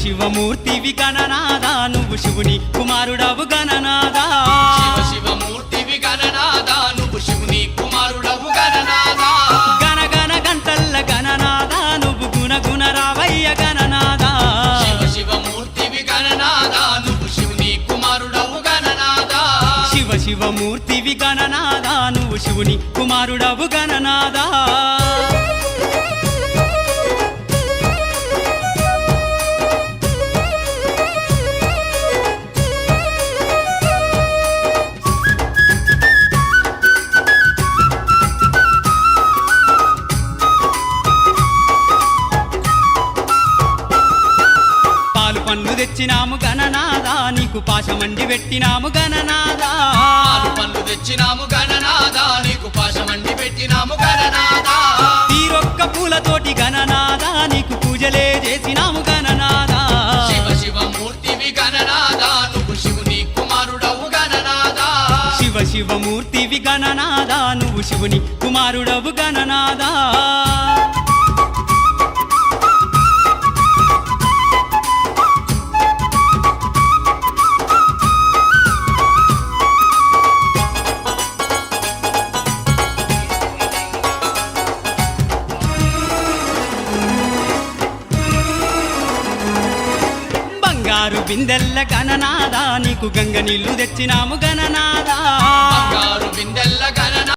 శివమూర్తివి గణనాదా నువ్వు శివుని కుమారుడవు గణనాదా శివమూర్తివి గణనాదా నువ్వు శివుని కుమారుడవు గణనాదా గణ గణ గంటల్ల గణనాదా నువ్వు గుణ గుణ రావయ్య గణనాదా శివమూర్తివి గణనాదా నువ్వు శివుని కుమారుడవు గణనాదా శివమూర్తివి గణనాదా నువ్వు శివుని కుమారుడవు గణనాదా పండ్లు తెచ్చినాము గణనాదా నీకు పాశమండి పెట్టినాము గణనాదా పండ్లు తెచ్చినాము గణనాదా నీకు పాశమండి పెట్టినాము గణనాదా తీరొక్క పూలతోటి గణనాదా నీకు పూజలే చేసినాము గణనాదా శివమూర్తివి గణనాదా నువ్వు శివుని కుమారుడవు గణనాదా శివమూర్తివి గణనాదా నువ్వు శివుని కుమారుడవు గణనాదా బంగారు బిందెల్ల గణనాదా నీకు గంగ నీళ్లు తెచ్చినాము గణనాదా బంగారు బిందెల్ల గణనాదా